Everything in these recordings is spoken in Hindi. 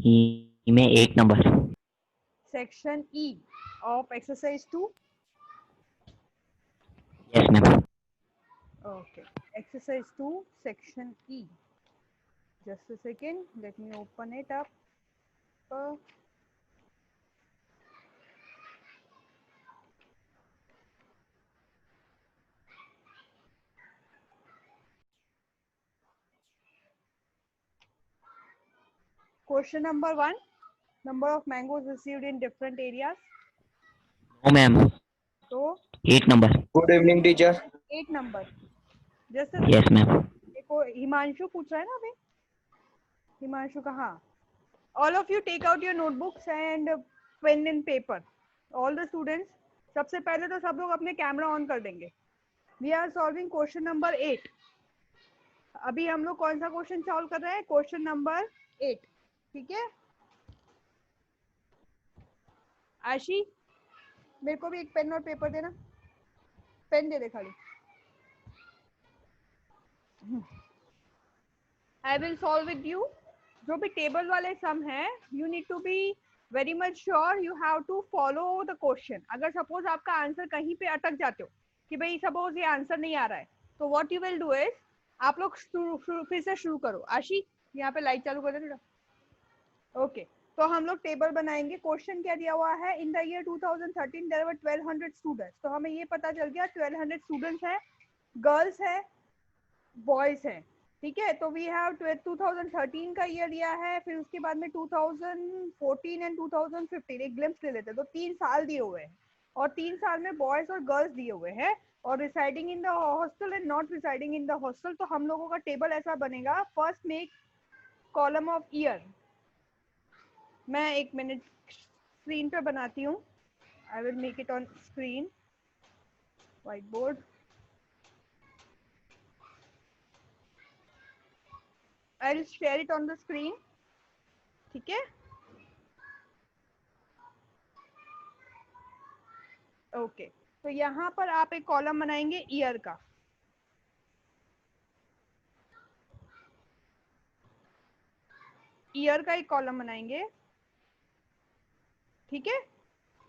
ई में 8 number. Section E of exercise 2. Yes ma'am. Okay, exercise 2, section E. Just a second, let me open it up. Question number 1, number of mangoes received in different areas. No ma'am, तो 8 number. Good evening teacher. 8 number. Just yes ma'am. देखो हिमांशु पूछ रहा है ना अभी। हिमांशु कहाँ? All of you take out your notebooks and pen and paper. All the students, सबसे पहले तो सब लोग अपने कैमरा ऑन कर देंगे। We are solving question number 8. अभी हम लोग कौन सा क्वेश्चन सॉल्व कर रहे हैं? क्वेश्चन नंबर 8, ठीक है। आशी, मेरे को भी एक पेन और पेपर देना। पेन दे दे खाली। I will solve with you. जो भी टेबल वाले सम है, you need to be very much sure you have to follow the question. अगर सपोज आपका आंसर कहीं पे अटक जाते हो कि भाई सपोज ये आंसर नहीं आ रहा है, तो what you will do is आप लोग फिर से शुरू करो। आशी, यहाँ पे लाइट चालू कर दे थोड़ा। ओके, तो हम लोग टेबल बनाएंगे। क्वेश्चन क्या दिया हुआ है? In the year 2013 there were 1200 students. तो हमें ये पता चल गया 1200 स्टूडेंट्स हैं, गर्ल्स है, बॉयज है, ठीक है। तो वी हैव 2013 का ईयर दिया है, फिर उसके बाद में 2014 एंड 2015 एक ग्लिम्स ले लेते हैं। तो 3 साल दिए हुए हैं और 3 साल में बॉयज और गर्ल्स दिए हुए हैं और residing in the hostel and not residing in the hostel. तो हम लोगों का टेबल ऐसा बनेगा। First make column of year. मैं 1 मिनट स्क्रीन पे बनाती हूँ। I will make it on screen, white board. I will share it on the screen, ठीक है। ओके, तो यहाँ पर आप एक कॉलम बनाएंगे ईयर का। ईयर का एक कॉलम बनाएंगे, ठीक है।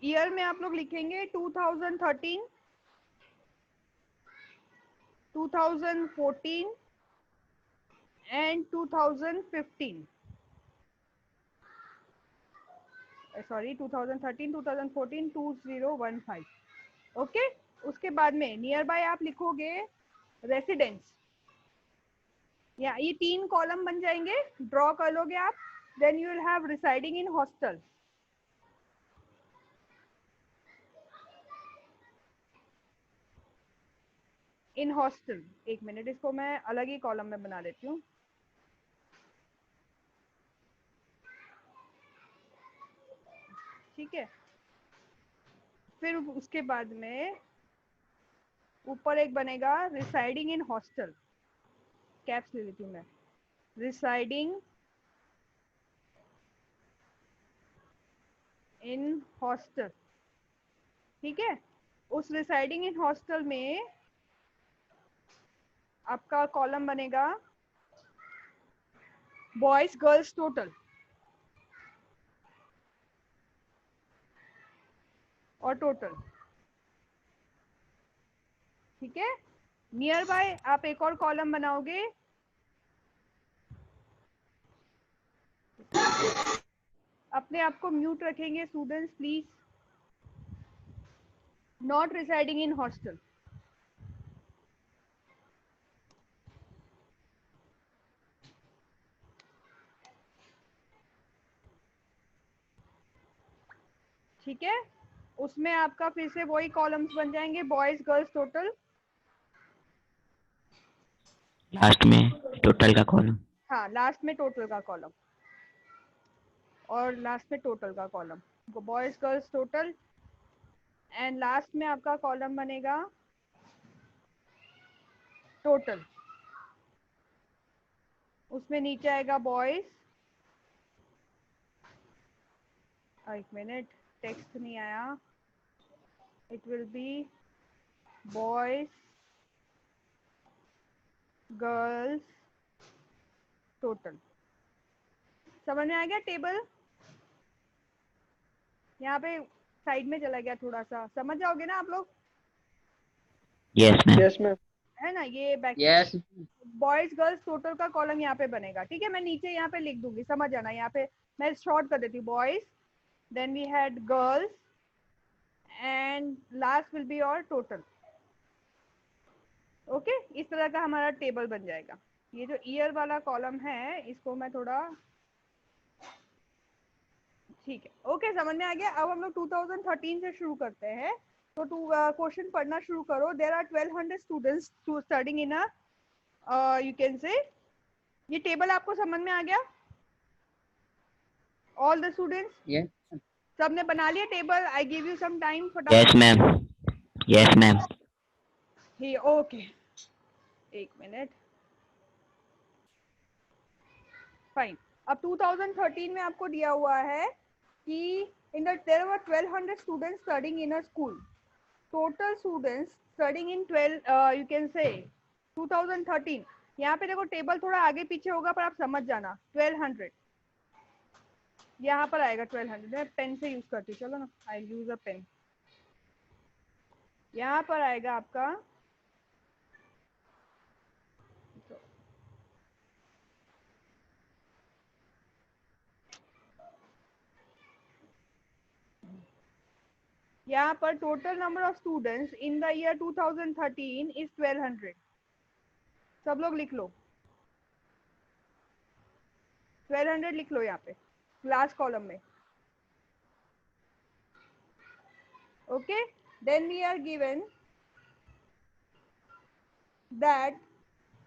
ईयर में आप लोग लिखेंगे 2013, 2014 एंड 2015। सॉरी, 2013, 2014, 2015। ओके, उसके बाद में नियर बाय आप लिखोगे रेसिडेंस। या ये 3 कॉलम बन जाएंगे, ड्रॉ कर लोगे आप। Then you will have residing in hostel. In hostel, 1 minute, इसको मैं अलग ही कॉलम में बना लेती हूँ। ठीक है, फिर उसके बाद में ऊपर एक बनेगा रिसाइडिंग इन हॉस्टल। कैप्स ले लेती हूँ मैं, रिसाइडिंग इन हॉस्टल, ठीक है। उस रिसाइडिंग इन हॉस्टल में आपका कॉलम बनेगा बॉयज गर्ल्स टोटल और टोटल, ठीक है। नियर बाय आप एक और कॉलम बनाओगे, अपने आप को म्यूट रखेंगे students please. Not residing in hostel, ठीक है। उसमें आपका फिर से वही कॉलम्स बन जाएंगे, बॉयज गर्ल्स टोटल। लास्ट में टोटल का कॉलम। हाँ, लास्ट में टोटल का कॉलम और लास्ट में टोटल का column, boys girls total. And last में आपका कॉलम बनेगा टोटल। उसमें नीचे आएगा बॉयज, 1 मिनट, टेक्स्ट नहीं आया। It will be boys girls total. समझ में आ गया टेबल? यहाँ पे साइड में चला गया थोड़ा सा, समझ जाओगे ना आप लोग? Yes ma'am. Yes ma'am. है ना, ये back yes. Boys girls total का कॉलम यहाँ पे बनेगा, ठीक है। मैं नीचे यहाँ पे लिख दूंगी, समझ जाना। यहाँ पे मैं शॉर्ट कर देती हूँ, boys, then we had girls and last will be और टोटल। ओके, इस तरह का हमारा टेबल बन जाएगा। ये जो ईयर वाला कॉलम है इसको मैं थोड़ा, ठीक है, ओके, समझ में आ गया। अब हम लोग 2013 से शुरू करते हैं। तो क्वेश्चन पढ़ना शुरू करो। There are 1200 students studying in a you can say, ये टेबल आपको समझ में आ गया? All the students yes. सबने बना लिया table? I give you some time for yes ma'am. Yes ma'am. ही, ओके, एक मिनट, फाइन। अब 2013 में आपको दिया हुआ है कि in the there were 1200 students studying in a school. Total students studying in 12 you can से 2013। यहाँ पे देखो टेबल थोड़ा आगे पीछे होगा पर आप समझ जाना। 1200 यहाँ पर आएगा, 1200। मैं पेन से यूज करती हूँ, चलो ना, आई यूज अ पेन। यहाँ पर आएगा आपका यहाँ पर total number of students in the year 2013 is 1200। सब लोग लिख लो, 1200 लिख लो यहाँ पे लास्ट कॉलम में। Okay, then we are given that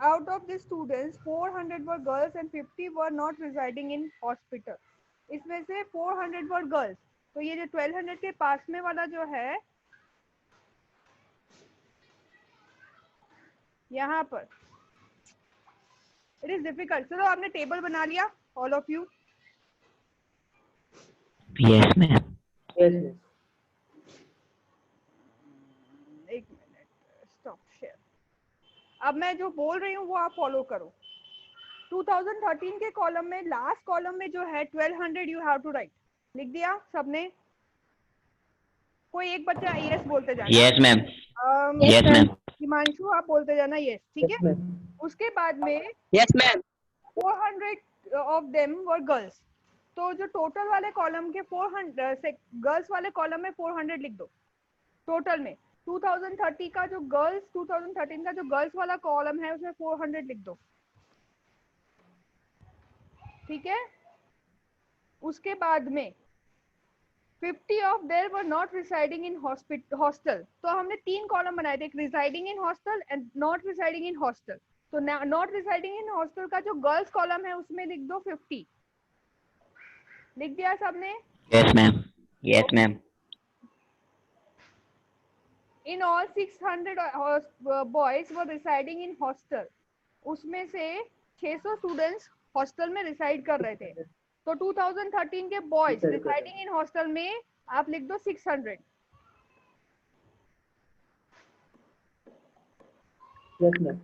out of the students 400 were girls and 50 were not residing in hospital। इसमें से 400 were girls। तो ये जो 1200 के पास में वाला जो है यहाँ पर, इट इज डिफिकल्ट। चलो आपने टेबल बना लिया all of you? Yes ma'am. Yes ma'am. एक मिनट, स्टॉप शेयर। अब मैं जो बोल रही हूँ वो आप फॉलो करो। 2013 के कॉलम में लास्ट कॉलम में जो है 1200 यू हैव टू राइट। लिख दिया सबने? कोई एक बच्चा यस बोलते जाना। Yes ma'am. Yes ma'am. Himanshu आप बोलते जाना यस, ठीक है। उसके बाद में yes ma'am. 400 of them were girls. तो जो टोटल वाले कॉलम के 400 गर्ल्स वाले कॉलम में 400 लिख दो टोटल में। 2013 का जो गर्ल्स वाला कॉलम है उसमें 400 लिख दो, ठीक है। उसके बाद में 50 of there were not residing in hostel. तो हमने 3 कॉलम बनाए थे, एक residing in hostel and not residing in hostel. तो नॉट रिसाइडिंग इन हॉस्टल का जो गर्ल्स कॉलम है उसमें लिख दो 50। लिख दिया सबने? Yes ma'am. Yes ma'am. In all 600 boys were residing in hostel. उसमें से 600 स्टूडेंट्स हॉस्टल में रिसाइड कर रहे थे। तो 2013 के बॉयज रिसाइडिंग इन हॉस्टल में आप लिख दो 600। Yes ma'am.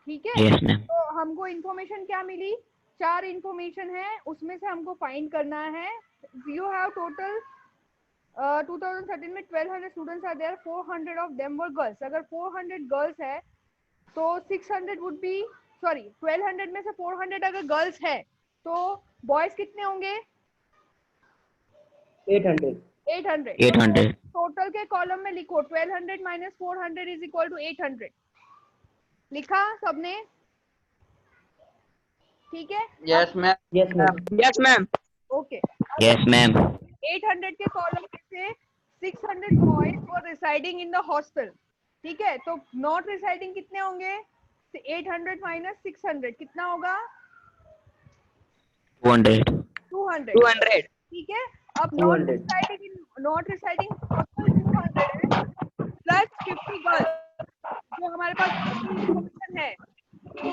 ठीक है। Yes ma'am. तो हमको इंफॉर्मेशन क्या मिली? 4 इंफॉर्मेशन है, उसमें से हमको फाइंड करना है। यू हैव टोटल 2013 में 1200 students are there, 400 of them were girls. अगर 400 गर्ल्स है तो 600 वुड बी, सॉरी 1200 में से 400 अगर गर्ल्स है तो बॉयज कितने होंगे? 800। 800। 800। टोटल के कॉलम में लिखो 1200 माइनस 400 इज इक्वल टू 800। लिखा सबने? ठीक है। Yes ma'am. Yes ma'am. Yes ma'am. Okay, yes ma'am. 800 के कॉलम में से 600 boys were residing in the hostel, ठीक है। तो नॉट रिसाइडिंग कितने होंगे? 800 माइनस 600 कितना होगा? 200। 200, ठीक है। अब नॉट रिसाइडिंग हॉस्टल 200 है प्लस 50 गर्ल्स जो हमारे पास इंफॉर्मेशन है, ठीक है।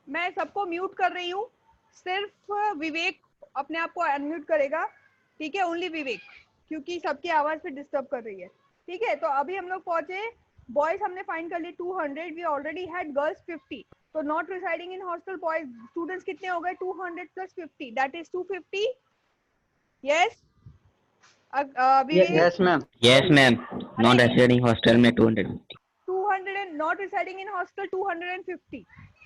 मैं सबको म्यूट कर रही हूँ, सिर्फ विवेक अपने आप को अनम्यूट करेगा, ठीक है। ओनली विवेक, क्योंकि सबकी आवाज पे डिस्टर्ब कर रही है, ठीक है। तो अभी हम लोग पहुंचे बॉयज हमने फाइंड कर लिए 200, वी ऑलरेडी हैड गर्ल्स 50, तो not residing in hostel boys students कितने हो गए 200 plus 50 that is 250. Yes Yes, ma'am. Yes, ma'am. Non-residing hostel में 200. 200 and not residing in hostel 250.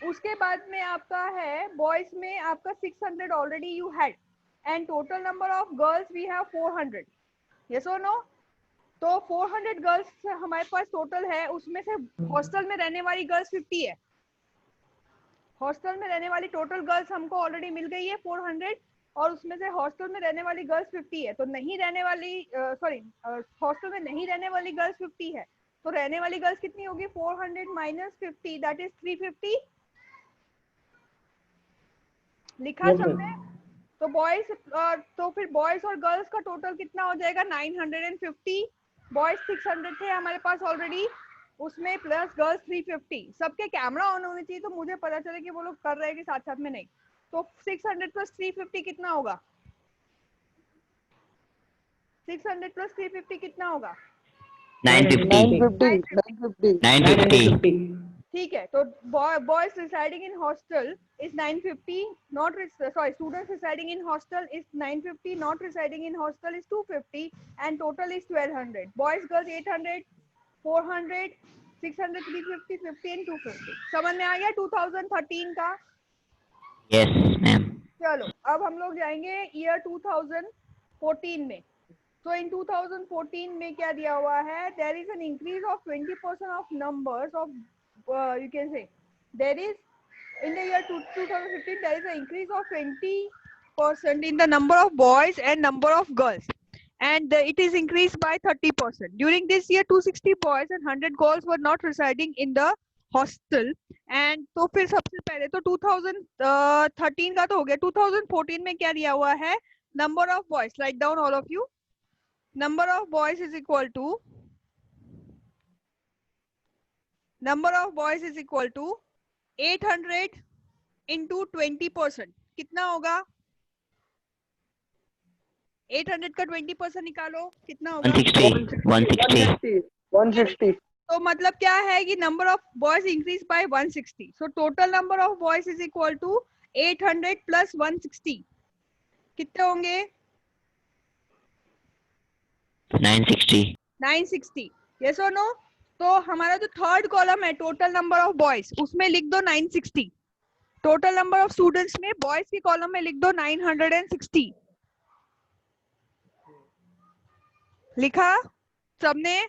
उसके बाद में आपका है बॉयज में आपका 600 already you had and total number of girls we have 400. Yes और नो? तो 400 गर्ल्स हमारे पास टोटल है, उसमें से हॉस्टल में रहने वाली गर्ल्स 50 है. हॉस्टल में रहने वाली टोटल गर्ल्स हमको ऑलरेडी मिल गई है 400 और उसमें से हॉस्टल में रहने वाली गर्ल्स 50 है. तो नहीं रहने वाली हॉस्टल में नहीं रहने वाली गर्ल्स 50 है, तो रहने वाली गर्ल्स कितनी होगी 400 माइनस 50 दैट इज 350. लिखा Yes, सबने? तो बॉयज तो फिर बॉयज और गर्ल्स का टोटल कितना हो जाएगा 950. बॉयज 600 थे हमारे पास ऑलरेडी, उसमें प्लस गर्ल्स 350. सबके कैमरा ऑन होने चाहिए तो मुझे पता चले कि वो लोग कर रहे हैं कि साथ साथ में नहीं. तो 600 प्लस 350 कितना होगा? 600 प्लस 350 कितना होगा? 950. 950. ठीक है, तो boys residing in hostel is 950, not students residing in hostel is 950, not residing in hostel is 250 and total is 1200. Boys girls 800, 400, 600, 350, 50 and 250. समझ में आ गया 2013 का? Yes, ma'am. चलो अब हम लोग जाएंगे ईयर 2014 में. तो इन 2014 में क्या दिया हुआ है? There is an increase of 20% of numbers of you can say there is in the year 2015 there is an increase of 20% in the number of boys and number of girls, and it is increased by 30%. During this year 260 boys and 100 girls were not residing in the hostel. and तो फिर सबसे पहले तो 2013 का तो हो गया. 2014 में क्या दिया हुआ है? number of boys, write down all of you. number of boys is equal to number of boys is equal to 800 into 20%. कितना होगा? 800 का 20% निकालो, कितना होगा? 160. 160. तो मतलब क्या है कि number of boys increase by 160. So total number of boys is equal to 800 plus 160. कितने होंगे? 960. 960. यस और नो? तो हमारा जो थर्ड कॉलम है टोटल नंबर ऑफ बॉयज, उसमें लिख दो 960. टोटल नंबर ऑफ स्टूडेंट्स में बॉयज के कॉलम में लिख दो 960. लिखा सबने?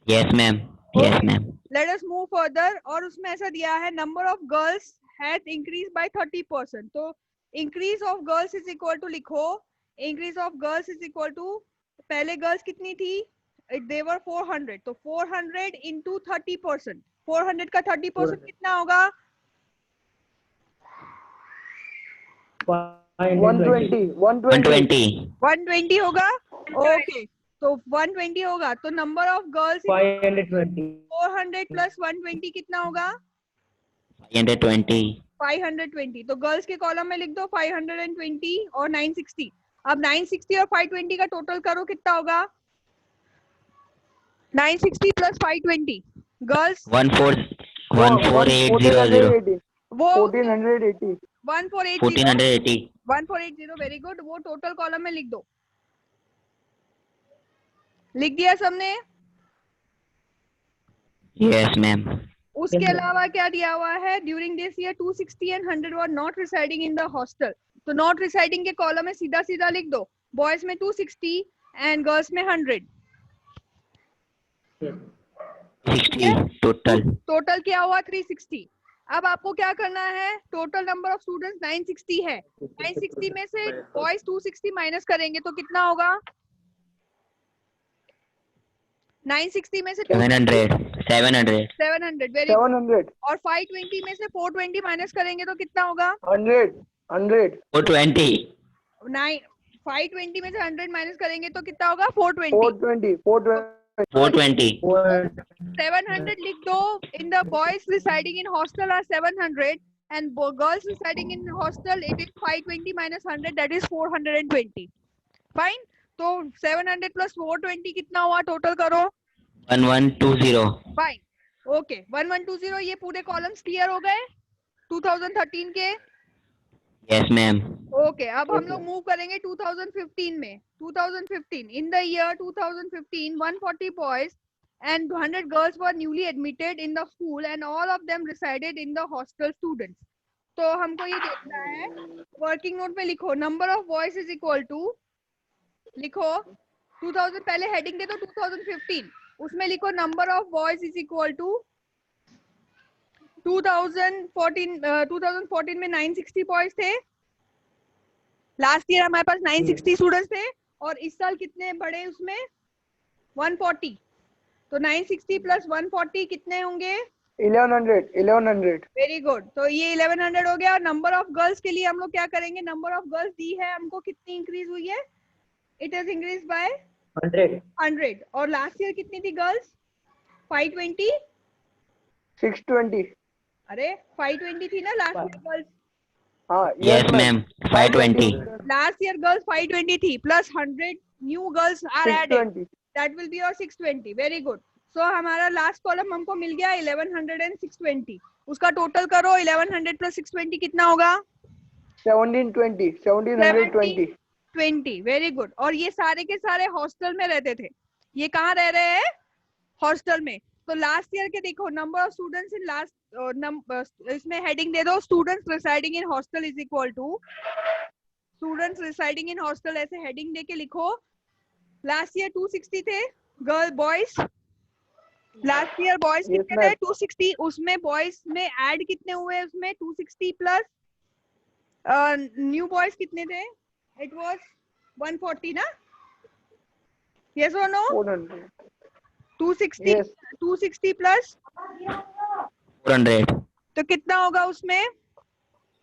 Yes, ma'am. Yes, ma'am. Let us move further. और उसमें ऐसा दिया है number of girls has increase by 30%. तो increase of girls is equal to लिखो, increase of girls is equal to, पहले गर्ल्स कितनी थी? they were 400, तो 400 into 30%. 400 का 30% कितना होगा? 120. 120 होगा. ओके, तो 120 होगा. तो नंबर ऑफ गर्ल्स 520. 400 प्लस 120 कितना होगा? 520. 520. तो गर्ल्स के कॉलम में लिख दो 520 और 960. अब 960 और 520 का टोटल करो, कितना होगा? 960 प्लस 520 गर्ल्स 14800. वो 1480. 1480. 1480. 1480 वेरी गुड. वो टोटल कॉलम में लिख दो. लिख दिया सबने? Yes, ma'am. उसके अलावा क्या दिया हुआ है? During this year 260 and 100 were not residing in the hostel. तो नॉट रिसाइडिंग के कॉलम में सीधा सीधा लिख दो, बॉयज में 260 एंड गर्ल्स में 100. 60 total. टोटल क्या हुआ? 360. अब आपको क्या करना है? टोटल नंबर ऑफ स्टूडेंट्स 960 है. 960 में से बॉयज 260 माइनस करेंगे तो कितना होगा? 960 में से 700. 700. 700 वेरी गुड. 700. और 520 में से 420 माइनस करेंगे तो कितना होगा? 100. 420. 520 में से 100 माइनस करेंगे तो कितना होगा? 420. 420. 700 लिख दो. In the boys residing in hostel are 700 and girls residing in hostel it is 520 minus 100 that is 420. Fine. तो 700 plus 420 कितना हुआ? टोटल करो. 1120. फाइन, ओके 1120 ये पूरे कॉलम्स क्लियर हो गए 2013 के। Yes, ma'am. ओके अब हम लोग मूव करेंगे 2015 में। 2015 इन the year 2015 140 boys and 100 girls were newly admitted in the school and all of them resided in the hostel students. तो हमको ये देखना है, वर्किंग नोट में लिखो number of boys is equal to, लिखो 2000 पहले हेडिंग दे दो 2015, उसमें लिखो number of boys is equal to 2014 में 960 बॉयज थे, लास्ट ईयर हमारे पास 960 स्टूडेंट्स थे और इस साल कितने बढ़े उसमें 140, तो 960 प्लस 140 कितने होंगे 1100. वेरी गुड, तो ये 1100 हो गया। और नंबर ऑफ गर्ल्स के लिए हम लोग क्या करेंगे, नंबर ऑफ गर्ल्स दी है हमको, कितनी इंक्रीज हुई है, इट इज इंक्रीज बाय 100 और लास्ट ईयर कितनी थी गर्ल्स 520, 620. अरे 520 थी ना लास्ट ईयर गर्ल्स, हाँ Yes, ma'am. 520. Last year girls 520 थी plus 100 new girls are added, 620. That will be your 620, very good. So हमारा लास्ट कॉलम हमको मिल गया 1100 एंड 620, उसका टोटल करो 1100 प्लस 620 कितना होगा 1720. 1720. 20, वेरी गुड। और ये सारे के सारे हॉस्टल में रहते थे, ये कहाँ रह रहे हैं हॉस्टल में। तो लास्ट ईयर के देखो number of students in last, इसमें हेडिंग दे दो students residing in hostel is equal to, students residing in hostel ऐसे हेडिंग दे के लिखो। लास्ट ईयर 260 थे girl boys, last year boys Yes, कितने थे ma'am. 260, उसमें बॉयज में ऐड कितने हुए उसमें 260 प्लस न्यू बॉयज कितने थे, इट वाज 140 ना, यस और नो 400. 260, Yes. 260 प्लस 400. तो कितना होगा उसमें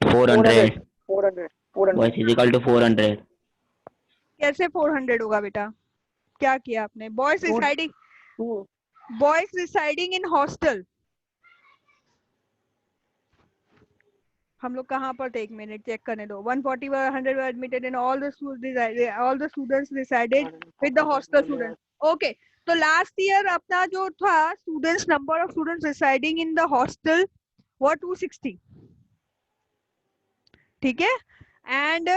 400. 400. Boys is equal to 400. कैसे 400 होगा बेटा, क्या किया आपने, boys Two- residing, Two- boys residing in hostel, हम लोग कहाँ पर थे, एक मिनट चेक करने दो। 140 were 100 were admitted and all the students resided with the hostel students. Okay, तो लास्ट ईयर अपना जो था students, number of students residing in the hostel वो 260, ठीक है, and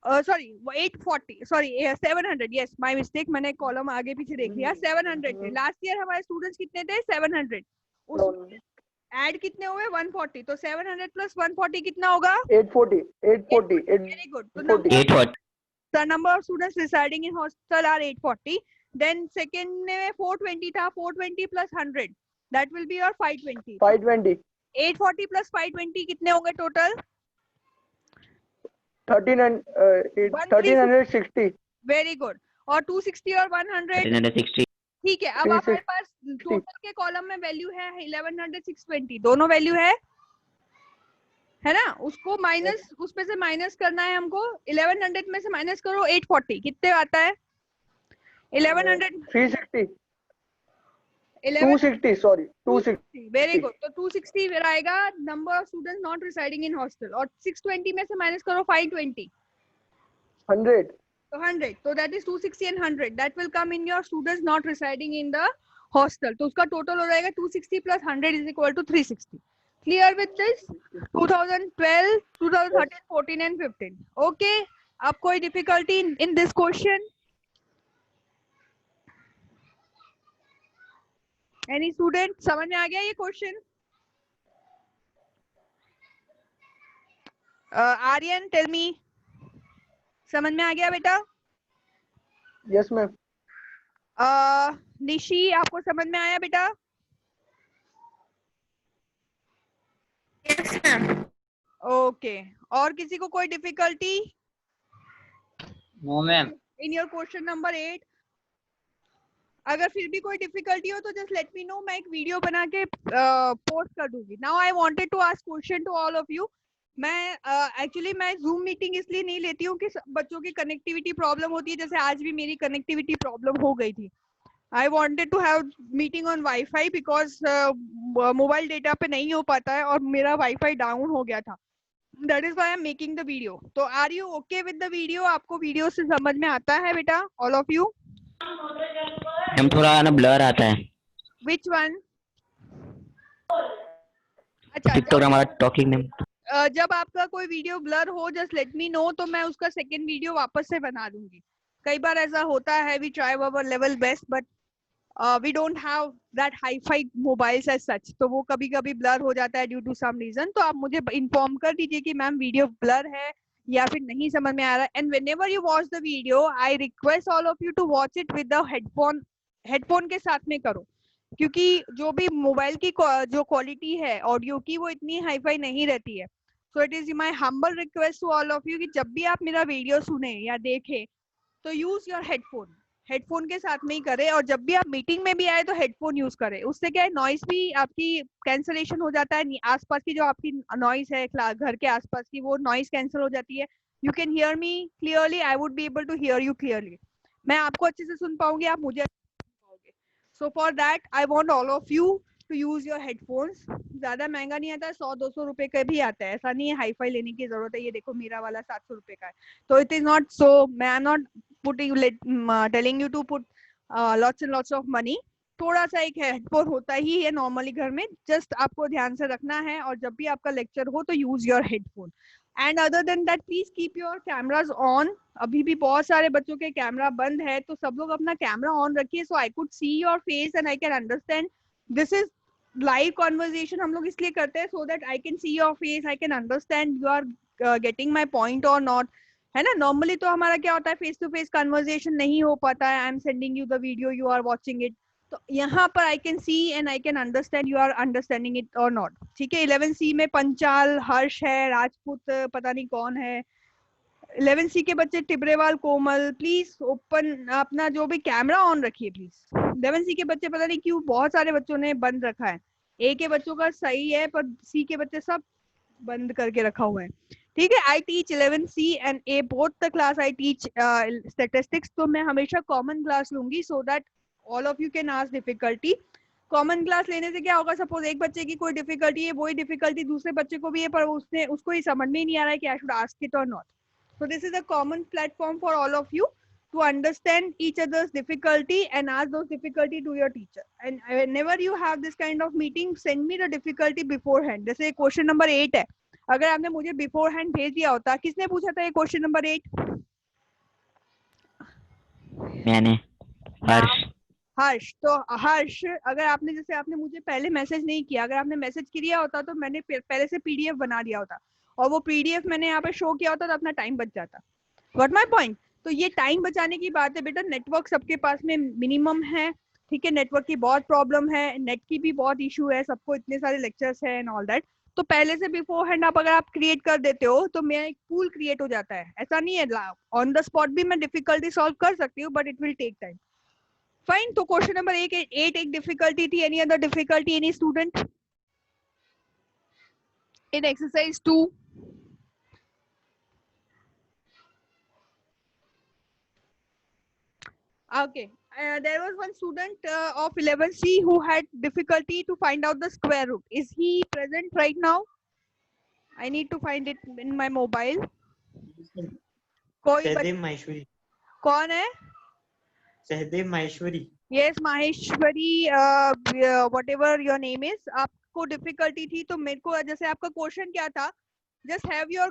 sorry 840, sorry 700, yes my mistake, मैंने कॉलम आगे पीछे देख लिया, 700 थे लास्ट ईयर हमारे स्टूडेंट्स, कितने थे 700, उस ऐड कितने हुए 140, तो 700 प्लस 140 कितना होगा 840. 840. वेरी गुड, तो 840. the number of students residing in hostel are 840, then second में 420 था, 420 plus 100 that will be your 520, 520. 840 plus 520 कितने होंगे टोटल 1360. वेरी गुड, और 260 और 100 360. ठीक है। अब 360. हमारे पास टोटल के कॉलम में वैल्यू है 1100 620, दोनों वैल्यू है ना, उसको माइनस, उसमें से माइनस करना है हमको, 1100 में से माइनस करो 840 कितने आता है 1100 360. 11 260. Sorry. 260. वेरी गुड, तो 260 आएगा number of students not residing in hostel, और 620 में से माइनस करो 520 100. तो 100, तो that is 260 and 100 that will come in your students not residing in the hostel, तो उसका टोटल हो जाएगा 260 plus 100 is equal to 360। Clear with this 2012, 2013, 14 and 15, okay. अब कोई difficulty in this question, any student, समझ में आ गया ये क्वेश्चन? आर्यन टेल मी, समझ में आ गया बेटा? Yes, ma'am. निशी आपको समझ में आया बेटा? Yes, ma'am. ओके, और किसी को कोई difficulty No, ma'am. In your question number 8? अगर फिर भी कोई डिफिकल्टी हो तो जस्ट लेट मी नो, मैं एक वीडियो बना के पोस्ट कर दूंगी। Now I wanted to ask question to all of you. मैं एक्चुअली मैं जूम मीटिंग इसलिए नहीं लेती हूँ कि बच्चों की कनेक्टिविटी प्रॉब्लम होती है, जैसे आज भी मेरी कनेक्टिविटी प्रॉब्लम हो गई थी। I wanted to have meeting on wifi because mobile data पे नहीं हो पाता है और मेरा वाईफाई डाउन हो गया था, that is why I am making the video. तो are you okay with the video? आपको वीडियो से समझ में आता है बेटा ऑल ऑफ यू? हम थोड़ा ना ब्लर आता है। Which one? अच्छा, टिकटॉक हमारा टॉकिंग नेम। जब आपका कोई वीडियो ब्लर हो जस्ट लेट मी नो, तो मैं उसका सेकंड वीडियो वापस से बना दूंगी। कई बार ऐसा होता है, we try our level best but we don't have that hifi mobiles as such, तो वो कभी कभी ब्लर हो जाता है ड्यू टू सम रीजन। तो आप मुझे इन्फॉर्म कर दीजिए कि मैम वीडियो ब्लर है या फिर नहीं समझ में आ रहा है। And whenever you watch the video I request all of you to watch it with the headphone के साथ में करो, क्योंकि जो भी मोबाइल की जो क्वालिटी है ऑडियो की वो इतनी हाई फाई नहीं रहती है। So it is my humble request to all of you कि जब भी आप मेरा वीडियो सुने या देखें तो यूज योर हेडफोन, हेडफोन के साथ में ही करें। और जब भी आप मीटिंग में भी आए तो हेडफोन यूज करें, उससे क्या है नॉइस भी आपकी कैंसलेशन हो जाता है, आसपास की जो आपकी नॉइस है घर के आसपास की वो नॉइस कैंसिल हो जाती है। You can hear me clearly, I would be able to hear you clearly, मैं आपको अच्छे से सुन पाऊंगी, आप मुझे पाओगे। So for that I want all of you to use your headphones. ज्यादा महंगा नहीं आता है, 100-200 रुपए का भी आता है, ऐसा नहीं है हाई फाई लेने की जरूरत है। ये देखो मेरा वाला 700 रुपए का है, तो इट इज नॉट सो, मैं I am not putting telling you to put lots and lots of money. थोड़ा सा एक हेडफोन होता ही है नॉर्मली घर में, जस्ट आपको ध्यान से रखना है। और जब भी आपका लेक्चर हो तो use your headphone. And other than that please keep your cameras on. अभी भी बहुत सारे बच्चों के कैमरा बंद है, तो सब लोग अपना कैमरा ऑन रखिए, so I could see your face and I can understand. This is live conversation हम लोग इसलिए करते हैं so that I can see your face, I can understand you are getting my point और नॉट, है ना। नॉर्मली तो हमारा क्या होता है फेस टू फेस कन्वर्सेशन नहीं हो पाता है, I am sending you the video, you are watching it, तो यहाँ पर I can see and I can understand you are understanding it और नॉट। ठीक है, 11C में पंचाल, हर्ष है, राजपूत पता नहीं कौन है, 11C के बच्चे टिबरेवाल, कोमल, प्लीज ओपन अपना जो भी कैमरा ऑन रखिए प्लीज। 11C के बच्चे पता नहीं क्यों बहुत सारे बच्चों ने बंद रखा है, A के बच्चों का सही है पर C के बच्चे सब बंद करके रखा हुआ है। ठीक है, I teach 11C and A both the class, I teach statistics, तो मैं हमेशा कॉमन क्लास लूंगी so that all of you can ask difficulty. Common class लेने से क्या होगा, सपोज एक बच्चे की कोई डिफिकल्टी है, वही डिफिकल्टी दूसरे बच्चे को भी है, पर उसको ही समझ में ही नहीं आ रहा है कि आई शुड आस्क इट और not. So this is a common platform for all of you to understand each other's difficulty and ask those difficulty to your teacher. And whenever you have this kind of meeting, send me the difficulty beforehand. जैसे क्वेश्चन नंबर 8 है, अगर आपने मुझे beforehand भेज दिया होता, किसने पूछा था ये क्वेश्चन नंबर 8? मैंने, हर्ष। हर्ष। तो हर्ष, अगर आपने जैसे आपने मुझे पहले मैसेज नहीं किया, अगर आपने मैसेज किया होता तो मैंने पहले से पीडीएफ बना दिया होता और वो पीडीएफ मैंने यहाँ पे शो किया होता तो अपना टाइम बच जाता। What my point? तो ये टाइम बचाने की बात है बेटा, नेटवर्क सबके पास में मिनिमम है, ठीक है, नेटवर्क की बहुत प्रॉब्लम है, नेट की भी बहुत इशू है, सबको इतने सारे लेक्चर्स है एंड ऑल दैट। तो पहले से बिफोर हैंड आप अगर आप क्रिएट कर देते हो तो मेरा एक पूल क्रिएट हो जाता है। ऐसा नहीं है ऑन द स्पॉट भी मैं डिफिकल्टी सॉल्व कर सकती हूँ, but it will take time. Fine, तो क्वेश्चन नंबर 8 एक डिफिकल्टी थी। Any other difficulty, any student in exercise 2? Okay, there was one student of 11C who had difficulty to find out the square root. Is he present right now? I need to find it in my mobile. कोई सहदेव माहेश्वरी। कौन है? Sahdev Maheshwari. Yes, Maheshwari, whatever your name is, आपको डिफिकल्टी थी तो मेरे को जैसे आपका क्वेश्चन क्या था, जस्ट हैव योर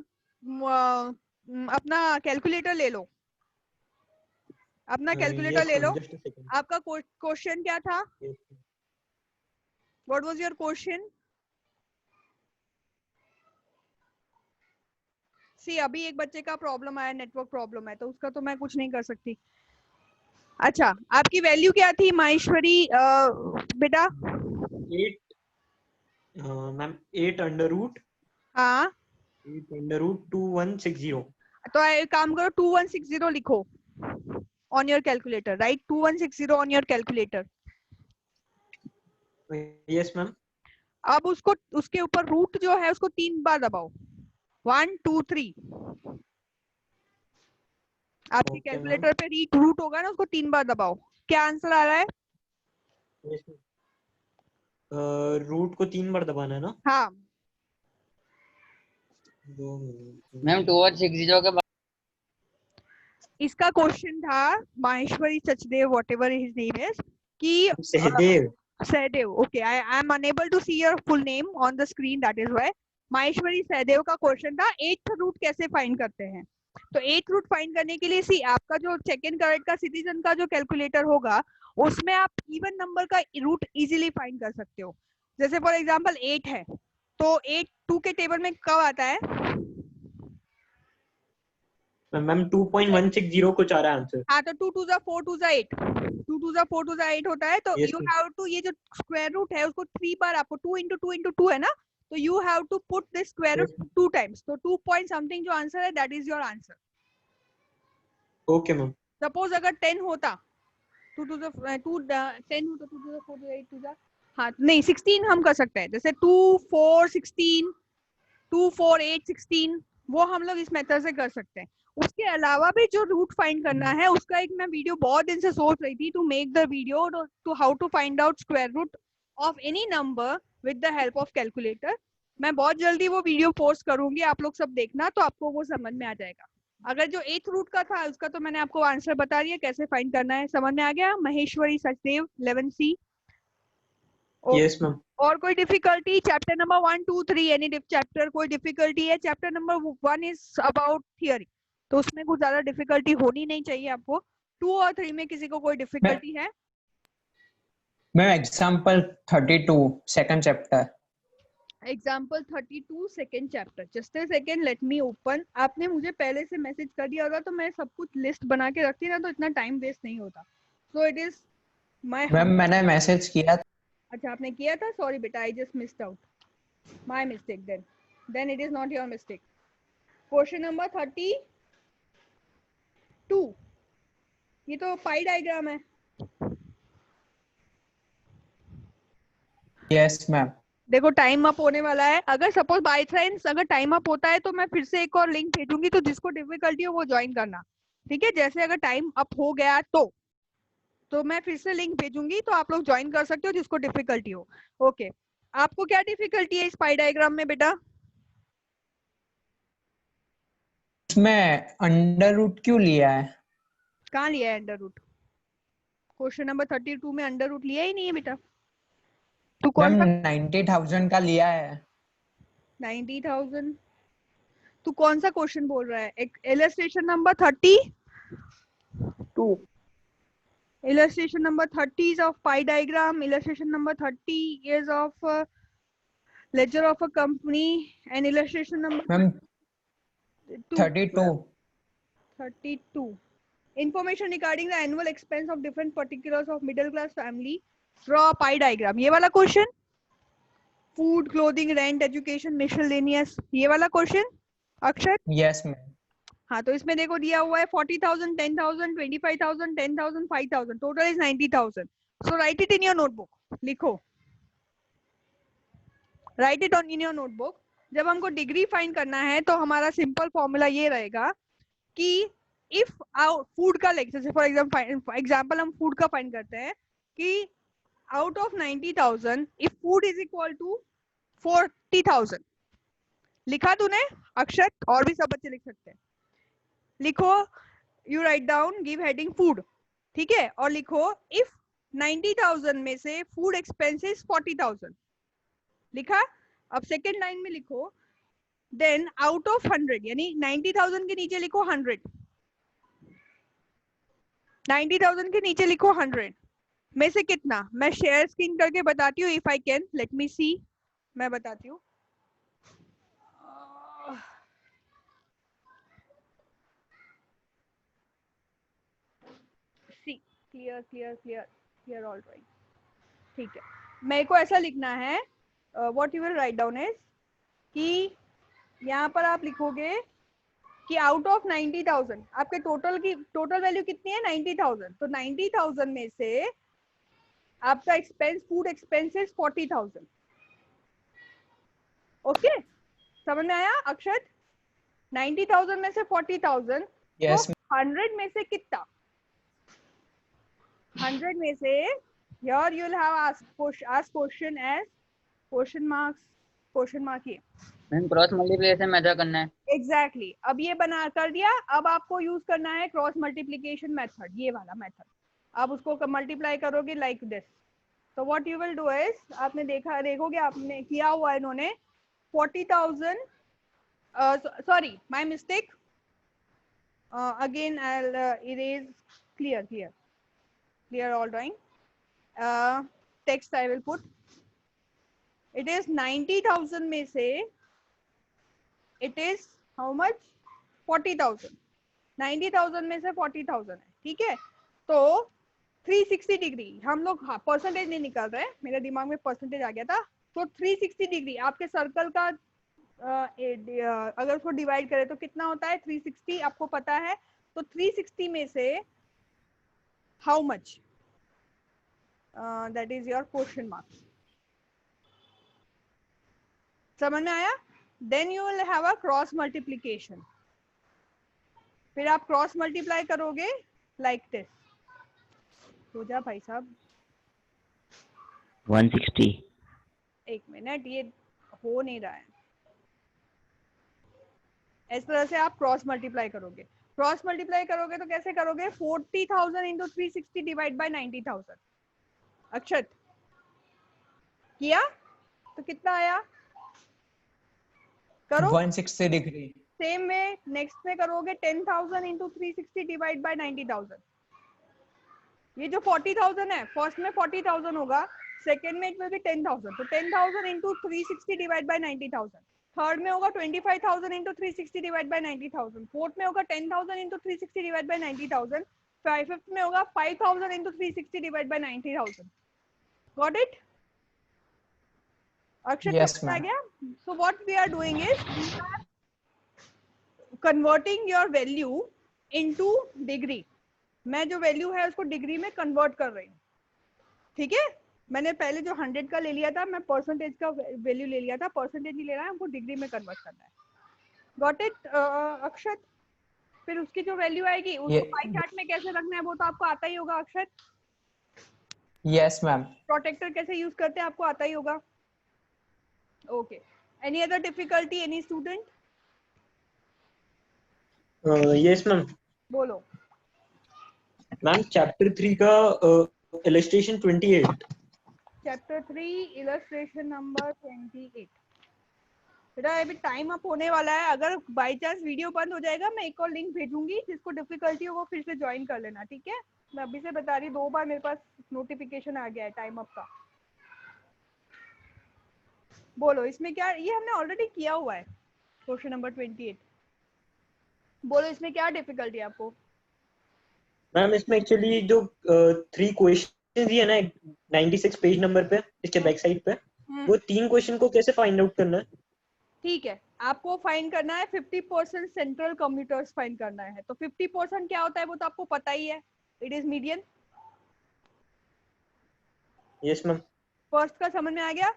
अपना कैलकुलेटर ले लो, अपना कैलकुलेटर ले लो। आपका क्वेश्चन क्या था? What was your question? See अभी एक बच्चे का प्रॉब्लम आया, नेटवर्क प्रॉब्लम है, तो उसका तो मैं कुछ नहीं कर सकती। अच्छा, आपकी वैल्यू क्या थी माहेश्वरी बेटा? 8 मैम 8 अंडर रूट। हाँ, 8 अंडर रूट 2160। तो एक काम करो 2160 लिखो on your calculator, right 2160 on your calculator. Yes ma'am. अब उसको उसके ऊपर रूट जो है उसको 3 बार दबाओ, 1 2 3। आपके कैलकुलेटर पे रूट होगा ना, उसको 3 बार दबाओ। क्या आंसर आ रहा है? रूट को 3 बार दबाना है ना? हाँ मैम 2160 के बाद इसका क्वेश्चन था Maheshwari Sachdev whatever his name is कि Sahdev. Sahdev. Okay, I am unable to see your full name on the screen. That is why. Maheshwari Sahdev का क्वेश्चन था 8th रूट कैसे फाइंड करते हैं. तो 8th रूट फाइंड करने के लिए सी आपका जो चेक इन करेक्ट का सिटीजन का जो कैलकुलेटर होगा उसमें आप इवन नंबर का रूट इजीली फाइंड कर सकते हो. जैसे फॉर एग्जांपल 8 है तो 8 2 के टेबल में कब आता है? मैम 2.160 कुछ आ रहा है आंसर. हाँ तो 2 2 जा 4 2 जा 8 2 2 जा 4 2 जा 8 होता है. तो Yes, you ma'am. Have to ये जो स्क्वायर रूट है उसको 3 बार आपको 2 into 2 into 2 है ना, तो you have to put this square root Yes, 2 times. तो 2 पॉइंट समथिंग जो आंसर है that is your answer. Okay ma'am. Suppose अगर 10 होता 2 2 10 होता 2 2 4 2 8 2 जा हाँ नहीं 16 हम कर सकते हैं. जैसे 2 4 16 2 4 8 16 वो हम लोग इस मेथड से कर सकते हैं. उसके अलावा भी जो रूट फाइंड करना है उसका एक मैं वीडियो बहुत दिन से सोच रही थी to make the video to how to find out square root of any number with the help of calculator. मैं बहुत जल्दी वो वीडियो पोस्ट करूंगी, आप लोग सब देखना तो आपको वो समझ में आ जाएगा. अगर जो 8th रूट का था उसका तो मैंने आपको आंसर बता दिया कैसे फाइंड करना है. समझ में आ गया? Maheshwari Sachdev 11C. Yes ma'am. और कोई difficulty? Chapter number 1 2 3 any chapter कोई डिफिकल्टी है? Chapter number 1 is about theory तो उसमें कुछ ज्यादा डिफिकल्टी होनी नहीं चाहिए आपको. 2 और 3 में किसी को कोई डिफिकल्टी है? Ma'am example 32 second chapter. Example 32 second chapter. Just a second let me open. आपने मुझे पहले से मैसेज कर दिया होगा तो मैं सब कुछ लिस्ट बना के रखती ना तो इतना टाइम वेस्ट नहीं होता. So it is my ma'am मैंने मैसेज किया. अच्छा आपने किया था. सॉरी बेटा I just missed out. My mistake then it is not your mistake. Question number 32. ये तो पाई डायग्राम है. Yes ma'am. देखो टाइम अप होने वाला है. अगर सपोज बाय चांस अगर टाइम अप होता है तो मैं फिर से एक और लिंक भेजूंगी तो जिसको डिफिकल्टी हो वो ज्वाइन करना. ठीक है? जैसे अगर टाइम अप हो गया तो मैं फिर से लिंक भेजूंगी तो आप लोग ज्वाइन कर सकते हो जिसको डिफिकल्टी हो. ओके आपको क्या डिफिकल्टी है इस पाई डायग्राम में बेटा? इसमें अंडर रूट क्यों लिया है? कहाँ लिया है अंडर रूट? क्वेश्चन नंबर 32 में अंडर रूट लिया ही नहीं है बेटा. तू कौन मैम सा 90,000 का लिया है. 90,000? तू कौन सा क्वेश्चन बोल रहा है? एक illustration number 32. Illustration number 30 is of pie diagram. Illustration number 30 is of ledger of a company. And illustration number ma'am 32. 32. Information regarding the annual expense of different particulars of middle class family. Draw a pie diagram. ये वाला question. Food, clothing, rent, education, miscellaneous. ये वाला question. अक्षर? Yes ma'am. हाँ तो इसमें देखो दिया हुआ है 40,000, 10,000, 25,000, 10,000, 5,000. Total is 90,000. So write it in your notebook. लिखो. Write it on in your notebook. जब हमको डिग्री फाइंड करना है तो हमारा सिंपल फॉर्मूला ये रहेगा कि इफ फूड का जैसे फॉर एग्जाम्पल हम फूड का फाइंड करते हैं कि out of 90,000 if food is equal to 40,000. लिखा तूने अक्षर? और भी सब बच्चे लिख सकते हैं. लिखो. You write down give heading food. ठीक है? और लिखो इफ 90,000 में से फूड एक्सपेंसेस 40,000. लिखा? अब सेकेंड लाइन में लिखो देन आउट ऑफ 100 यानी 90,000 के नीचे लिखो 100. 90,000 के नीचे लिखो 100 में से कितना? मैं शेयर स्क्रीन करके बताती हूँ. If I can let me see. मैं बताती हूँ. Clear all right. ठीक है मेरे को ऐसा लिखना है. What you will write down is कि यहाँ पर आप लिखोगे कि आउट ऑफ 90,000 आपके टोटल वैल्यू कितनी है? 90,000. तो 90,000 में से आपका एक्सपेंस फूड एक्सपेंसेस 40,000. ओके समझ में आया अक्षत? 90,000 में से 40,000. यस. तो 100 में से कितना? 100 में से here you will have ask question as question mark ये. मैम क्रॉस मल्टीप्लिकेशन मेथड करना है. एग्जैक्टली. अब ये बना कर दिया. अब आपको यूज करना है क्रॉस मल्टीप्लिकेशन मेथड. ये वाला मेथड. अब उसको मल्टीप्लाई करोगे लाइक दिस. तो what you will do is, आपने देखोगे आपने किया हुआ इन्होंने 40,000, sorry, my mistake. Again, I'll erase. Clear all drawing. Text I will put. It is 90,000 में से it is how much? 40,000. 90,000 में से 40,000 है, ठीक है। तो 360 डिग्री हम लोग, हाँ परसेंटेज नहीं निकाल रहे, मेरे दिमाग में परसेंटेज आ गया था। तो 360 डिग्री आपके सर्कल का अगर उसको डिवाइड करें तो कितना होता है? 360 आपको पता है। तो 360 में से how much, that is your question mark. समझ में आया? Then you will have a cross multiplication. फिर आप क्रॉस मल्टीप्लाई करोगे लाइक दिस। हो जा भाई साहब 160। एक मिनट, ये हो नहीं रहा है। इस तरह से आप क्रॉस मल्टीप्लाई करोगे। क्रॉस मल्टीप्लाई करोगे तो कैसे करोगे? 40,000 इंटू 360 डिवाइड बाय 90,000। अक्षत किया तो कितना आया? करो 160 डिग्री। सेम में नेक्स्ट में करोगे 10,000 इंटू 360 डिवाइड बाय 90,000। ये जो 40,000 है, फर्स्ट में 40,000 होगा, सेकेंड में इट विल बी 10,000। तो 10,000 इंटू 360 डिवाइड बाय 90,000। थर्ड में होगा 25,000 इंटू 360 डिवाइड बाय 90,000। फोर्थ में होगा 10,000 इंटू 360 डिवाइड बाय 90,000। फिफ्थ में होगा 5,000 into 360 divide by 90,000। Got it? Akshar Yes, समझ आ ma'am. गया? So what we are doing is we are converting your value into degree. मैं जो वैल्यू है उसको डिग्री में कन्वर्ट कर रही हूँ, ठीक है। मैंने पहले जो 100 का ले लिया था, मैं परसेंटेज का वैल्यू ले लिया था, परसेंटेज नहीं ले रहा है, हमको डिग्री में कन्वर्ट करना है। गॉट इट अक्षत? फिर उसकी जो वैल्यू आएगी उसको पाई चार्ट में कैसे रखना है वो तो आपको आता ही होगा अक्षत। Yes, ma'am. प्रोटेक्टर कैसे यूज करते हैं आपको आता ही होगा। Okay, any other difficulty any student? Yes ma'am. बोलो। मैम चैप्टर 3 का इलस्ट्रेशन 28। Chapter 3 illustration number 28। बेटा अभी टाइम अप होने वाला है, अगर बाय चांस वीडियो बंद हो जाएगा मैं एक और लिंक भेजूंगी, जिसको डिफिकल्टी हो वो फिर से ज्वाइन कर लेना, ठीक है। मैं अभी से बता रही, 2 बार मेरे पास नोटिफिकेशन आ गया है टाइम अप का। बोलो इसमें क्या, ये हमने ऑलरेडी किया हुआ है क्वेश्चन नंबर 28। बोलो इसमें क्या डिफिकल्टी है आपको? मैम इसमें एक्चुअली जो 3 क्वेश्चन दिए ना 96 पेज नंबर पे इसके बैक साइड पे, वो 3 क्वेश्चन को कैसे फाइंड आउट करना है? ठीक है, आपको फाइंड करना है 50% सेंट्रल कम्यूटर्स फाइंड करना है। तो 50% क्या होता है वो तो आपको पता ही है, it is median. Yes ma'am. First का समझ में आ गया?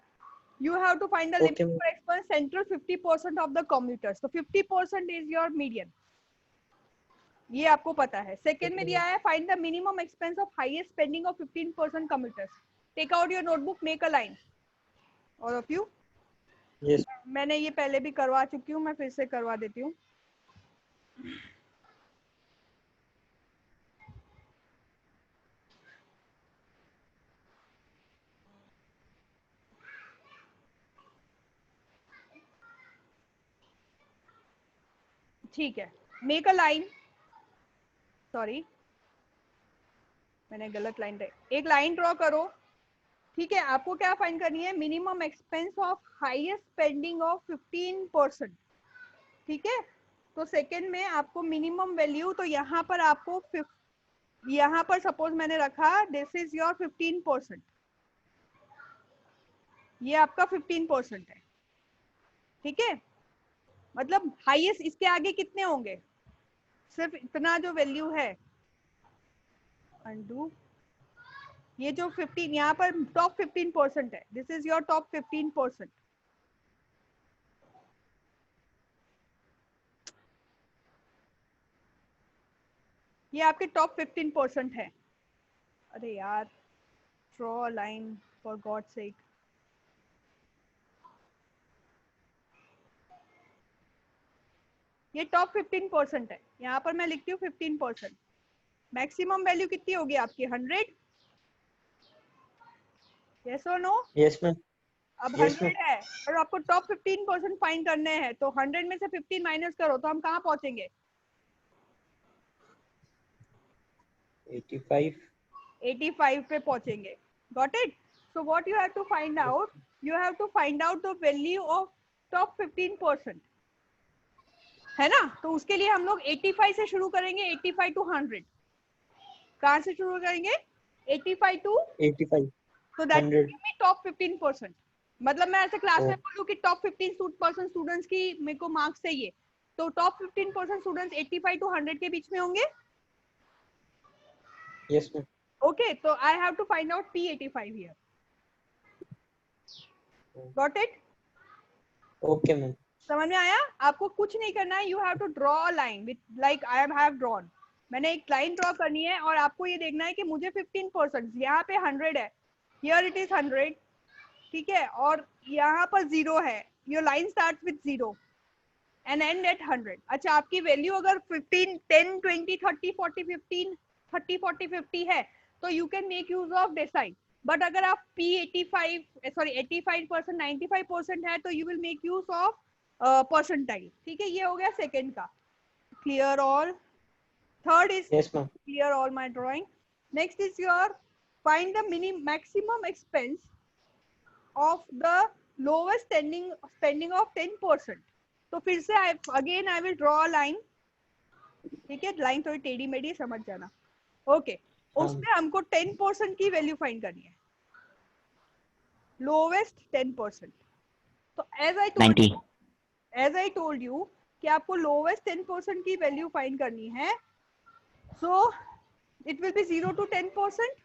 You have to find the limit Okay, ma'am. for exponent central 50% of the commuters. So 50% is your median. ये आपको पता है। सेकेंड में दिया है find the minimum expense of highest spending of 15% commuters. Take out your notebook, make a line. All of you. Yes. मैंने ये पहले भी करवा चुकी हूँ, मैं फिर से करवा देती हूँ। ठीक है, मेक अ लाइन, सॉरी मैंने गलत लाइन, एक लाइन ड्रॉ करो, ठीक है। आपको क्या फाइंड करनी है? Minimum expense of highest spending of 15%, ठीक है। तो सेकंड में आपको मिनिमम वैल्यू, तो यहाँ पर आपको यहाँ पर सपोज मैंने रखा दिस इज योर 15%, ये आपका 15% है, ठीक है। मतलब हाईएस्ट इसके आगे कितने होंगे? सिर्फ इतना जो वैल्यू है, अनडू, ये जो 15 यहाँ पर टॉप 15% है, दिस इज योर टॉप 15%। ये आपके टॉप 15% है। अरे यार, draw line for God sake. ये टॉप 15% है, यहाँ पर मैं लिखती हूँ 15%। मैक्सिमम वैल्यू कितनी होगी आपकी? 100। यस और नो? Yes ma'am. अब Yes, 100 है और आपको टॉप 15% फाइंड करने हैं, तो 100 में से 15 माइनस करो तो हम कहाँ पहुंचेंगे? 85। 85 पे पहुंचेंगे. Got it? So what you have to find out? You have to find out the value of top 15%. है ना? तो उसके लिए हम लोग 85 से शुरू करेंगे. 85 to 100. कहाँ से शुरू करेंगे? 85 to 85। so that 100। give me top 15%. मतलब मैं ऐसे क्लास में Oh. बोलूँ कि टॉप 15% स्टूडेंट्स की मेरे को मार्क्स चाहिए, तो टॉप 15% स्टूडेंट्स 85 to 100 के बीच में होंगे. Yes ma'am. Okay, so I have to find out P85 here. Got it? Okay ma'am. समझ में आया? आपको कुछ नहीं करना है. You have to draw a line with like I have drawn. मैंने एक लाइन ड्रॉ करनी है और आपको ये देखना है कि मुझे 15%, यहाँ पे 100 है, here it is 100, ठीक है, और यहाँ पर 0 है. Your line starts with 0 and end at 100. अच्छा, आपकी वैल्यू अगर 15, 10, 20, 30, 40, 15, 30, 40, 50 है तो you can make use of decile. But अगर आप P85 85% 95% है तो you will make use of percentile. ठीक है, ये हो गया सेकेंड का. Clear all? Third is Yes ma'am. clear all my drawing. Next is your find the maximum expense of the lowest spending of 10%. तो फिर से again I will draw a line. ठीक है, लाइन थोड़ी टेढ़ी मेढ़ी समझ जाना. ओके, उसमें हमको 10% की वैल्यू फाइंड करनी है. लोवेस्ट 10%. तो एज आई टोल्ड यू कि आपको लोवेस्ट 10% की वैल्यू फाइंड करनी है. So it will be 0 to 10%.